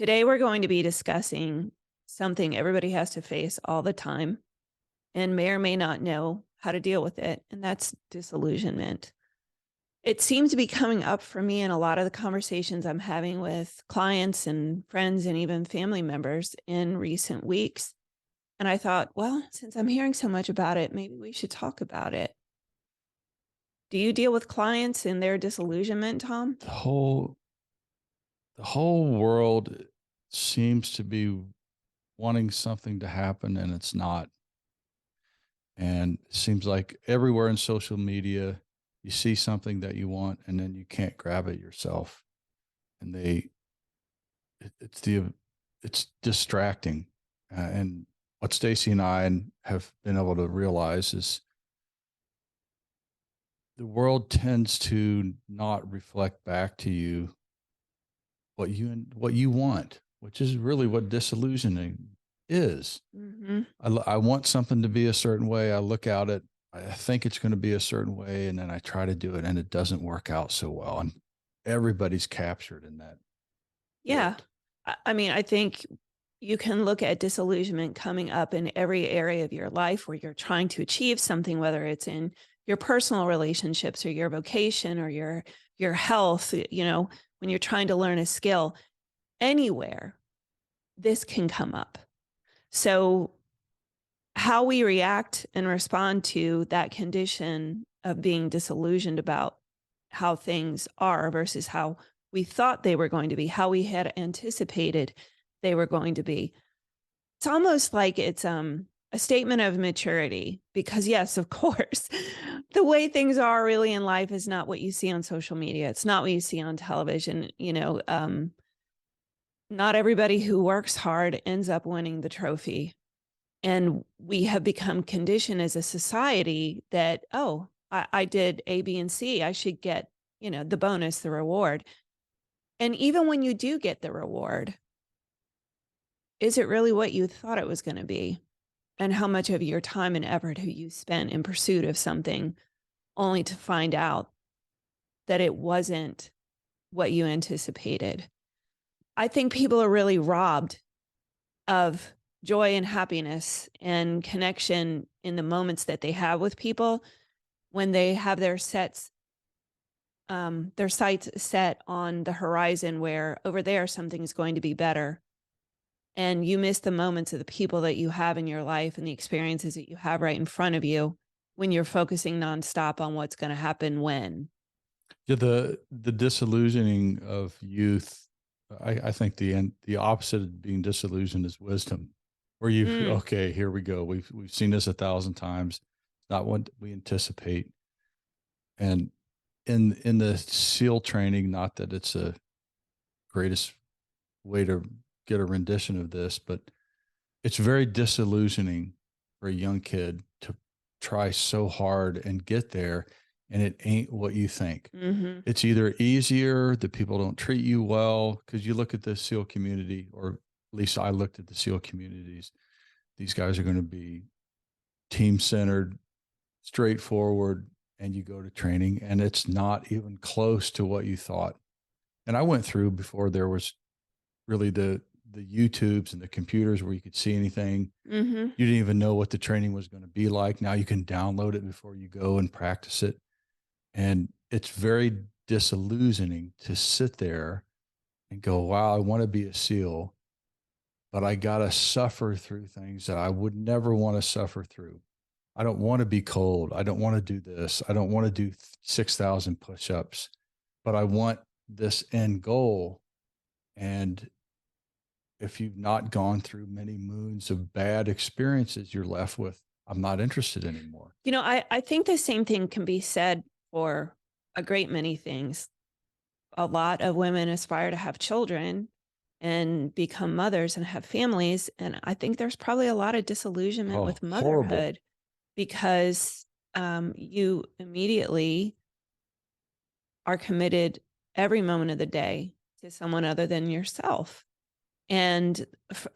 Today, we're going to be discussing something everybody has to face all the time and may or may not know how to deal with it, and that's disillusionment. It seems to be coming up for me in a lot of the conversations I'm having with clients and friends and even family members in recent weeks. And I thought, well, since I'm hearing so much about it, maybe we should talk about it. Do you deal with clients and their disillusionment, Thom? the whole the whole world seems to be wanting something to happen and it's not. And it seems like everywhere in social media you see something that you want and then you can't grab it yourself. And it's distracting. And what Stacy and I have been able to realize is the world tends to not reflect back to you what you want, which is really what disillusioning is. Mm-hmm. I want something to be a certain way. I look out at, I think it's going to be a certain way, and then I try to do it, and it doesn't work out so well. And everybody's captured in that Yeah. guilt. I mean, I think you can look at disillusionment coming up in every area of your life where you're trying to achieve something, whether it's in your personal relationships or your vocation or your health, when you're trying to learn a skill, anywhere, this can come up. So how we react and respond to that condition of being disillusioned about how things are versus how we thought they were going to be, how we had anticipated they were going to be. It's almost like it's a statement of maturity because, yes, of course, the way things are really in life is not what you see on social media. It's not what you see on television. Not everybody who works hard ends up winning the trophy. And we have become conditioned as a society that, oh, I did A, B, and C. I should get, the bonus, the reward. And even when you do get the reward, is it really what you thought it was going to be? And how much of your time and effort have you spent in pursuit of something only to find out that it wasn't what you anticipated? I think people are really robbed of joy and happiness and connection in the moments that they have with people when they have their sights set on the horizon where over there something is going to be better. And you miss the moments of the people that you have in your life and the experiences that you have right in front of you when you're focusing nonstop on what's going to happen when. Yeah, the disillusioning of youth. I think the opposite of being disillusioned is wisdom, where you Mm, okay, here we go. We've seen this 1,000 times. It's not what we anticipate. And in the SEAL training, not that it's a greatest way to get a rendition of this, but it's very disillusioning for a young kid to try so hard and get there, and it ain't what you think. mm-hmm. It's either easier, the people don't treat you well, because you look at the SEAL community, or at least I looked at the SEAL communities. These guys are going to be team centered, straightforward, and you go to training, and it's not even close to what you thought. And I went through before there was really the YouTubes and the computers where you could see anything. Mm-hmm. You didn't even know what the training was going to be like. Now you can download it before you go and practice it. And it's very disillusioning to sit there and go, wow, I want to be a SEAL, but I got to suffer through things that I would never want to suffer through. I don't want to be cold. I don't want to do this. I don't want to do 6,000 push ups, but I want this end goal. And if you've not gone through many moons of bad experiences, you're left with, I'm not interested anymore. I think the same thing can be said for a great many things. A lot of women aspire to have children and become mothers and have families. And I think there's probably a lot of disillusionment Oh, with horrible. motherhood because you immediately are committed every moment of the day to someone other than yourself. And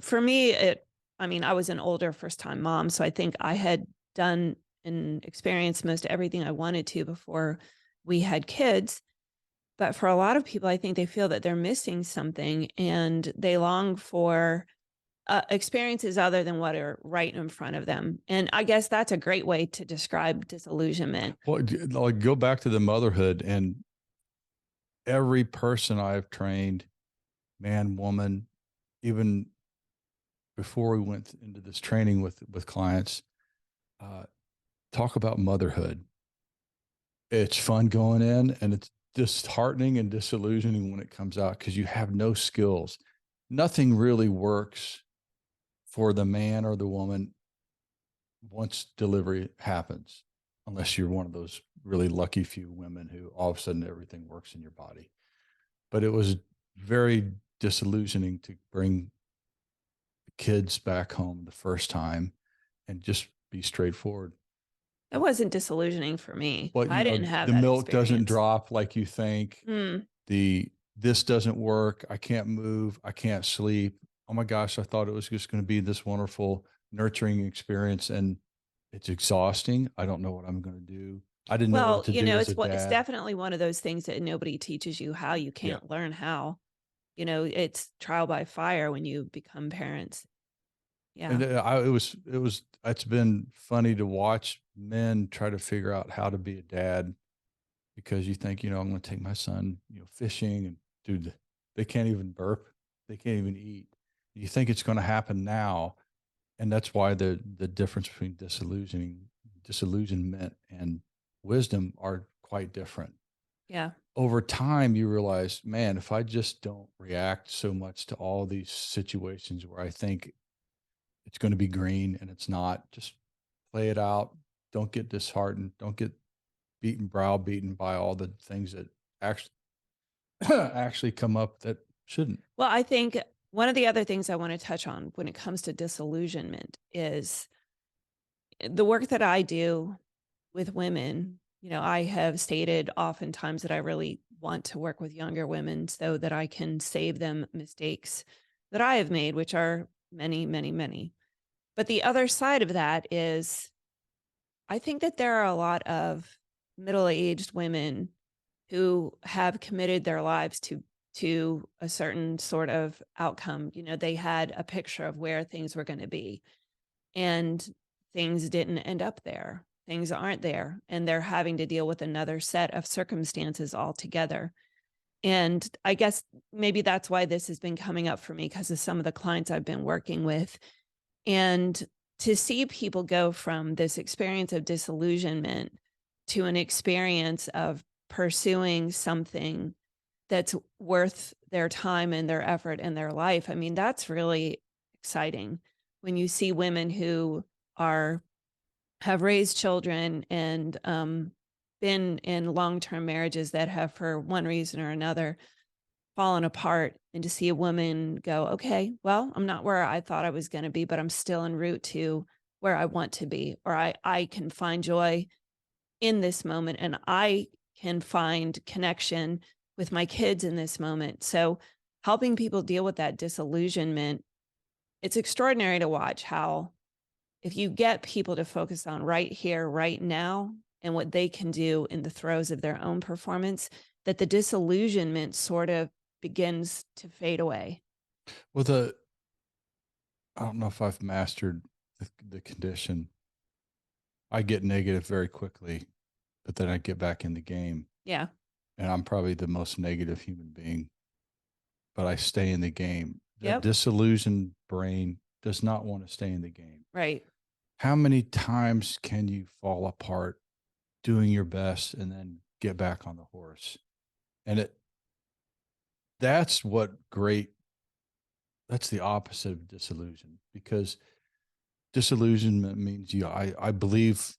for me, I was an older first time mom. So I think I had done and experienced most everything I wanted to before we had kids. But for a lot of people, I think they feel that they're missing something and they long for experiences other than what are right in front of them. And I guess that's a great way to describe disillusionment. Well, like go back to the motherhood, and every person I've trained, man, woman, even before we went into this training with clients, uh, talk about motherhood. It's fun going in, and it's disheartening and disillusioning when it comes out because you have no skills. Nothing really works for the man or the woman once delivery happens, unless you're one of those really lucky few women who all of a sudden everything works in your body. But it was very disillusioning to bring kids back home the first time and just be straightforward. It wasn't disillusioning for me. But I didn't have the that milk doesn't experience. drop like you think. Mm. This doesn't work. I can't move. I can't sleep. Oh my gosh, I thought it was just going to be this wonderful nurturing experience, and it's exhausting. I don't know what I'm going to do. I didn't know Well, what to do as a it's dad. definitely one of those things that nobody teaches you how. You Yeah. can't learn how. It's trial by fire when you become parents. And Yeah. it's been funny to watch men try to figure out how to be a dad, because you think, I'm going to take my son, fishing, and dude, they can't even burp. They can't even eat. You think it's going to happen now. And that's why the difference between disillusionment and wisdom are quite different. Yeah. Over time, you realize, man, if I just don't react so much to all these situations where I think it's going to be green and it's not, just play it out. Don't get disheartened. Don't get browbeaten by all the things that actually actually come up that shouldn't. Well, I think one of the other things I want to touch on when it comes to disillusionment is the work that I do with women. I have stated oftentimes that I really want to work with younger women so that I can save them mistakes that I have made, which are many, many, many. But the other side of that is I think that there are a lot of middle-aged women who have committed their lives to a certain sort of outcome. They had a picture of where things were going to be, and things didn't end up there. Things aren't there, and they're having to deal with another set of circumstances altogether. And I guess maybe that's why this has been coming up for me, because of some of the clients I've been working with. And to see people go from this experience of disillusionment to an experience of pursuing something that's worth their time and their effort and their life. I mean, that's really exciting when you see women who are have raised children and been in long-term marriages that have, for one reason or another, fallen apart, and to see a woman go, okay, well, I'm not where I thought I was going to be, but I'm still en route to where I want to be, or I can find joy in this moment, and I can find connection with my kids in this moment. So helping people deal with that disillusionment, it's extraordinary to watch how if you get people to focus on right here, right now, and what they can do in the throes of their own performance, that the disillusionment sort of begins to fade away. Well, I don't know if I've mastered the condition. I get negative very quickly, but then I get back in the game, Yeah. and I'm probably the most negative human being, but I stay in the game. The Yep. disillusioned brain does not want to stay in the game. Right. How many times can you fall apart doing your best and then get back on the horse? And that's what great, that's the opposite of disillusion, because disillusionment means I believe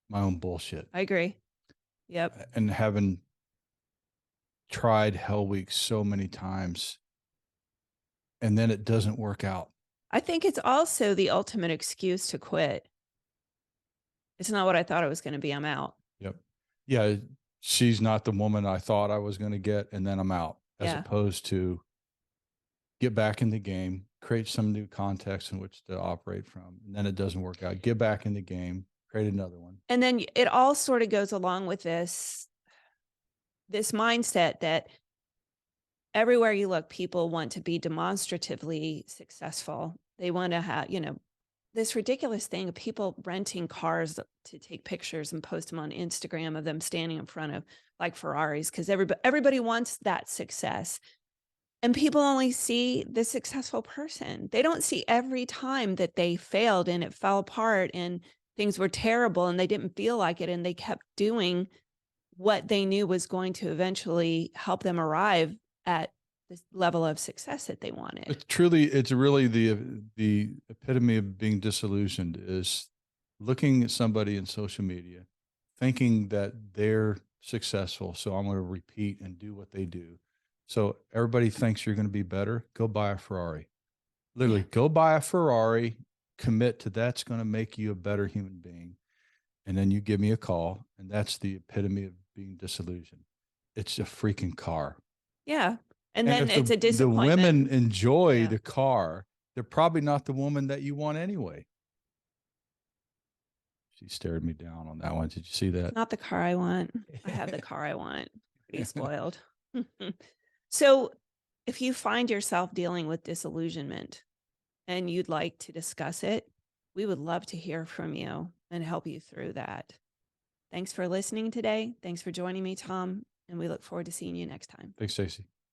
my own bullshit. I agree. Yep. And having tried Hell Week so many times, and then it doesn't work out. I think it's also the ultimate excuse to quit. It's not what I thought it was going to be. I'm out. Yep. Yeah. She's not the woman I thought I was going to get, and then I'm out, as Yeah. opposed to get back in the game, create some new context in which to operate from. And then it doesn't work out. Get back in the game, create another one. And then it all sort of goes along with this. this mindset that everywhere you look, people want to be demonstratively successful. They want to have, this ridiculous thing of people renting cars to take pictures and post them on Instagram of them standing in front of like Ferraris because everybody wants that success. And people only see the successful person. They don't see every time that they failed and it fell apart and things were terrible and they didn't feel like it and they kept doing what they knew was going to eventually help them arrive at this level of success that they wanted. It's really the epitome of being disillusioned is looking at somebody in social media, thinking that they're successful. So I'm going to repeat and do what they do. So everybody thinks you're going to be better. Go buy a Ferrari. Literally, go buy a Ferrari, commit to that's going to make you a better human being. And then you give me a call. And that's the epitome of being disillusioned. It's a freaking car. Yeah. And And then if it's a the disappointment. women enjoy Yeah. the car, they're probably not the woman that you want anyway. She stared me down on that one. Did you see that? Not the car I want. I have the car I want. Pretty spoiled. So if you find yourself dealing with disillusionment and you'd like to discuss it, we would love to hear from you and help you through that. Thanks for listening today. Thanks for joining me, Thom, and we look forward to seeing you next time. Thanks, Stacy.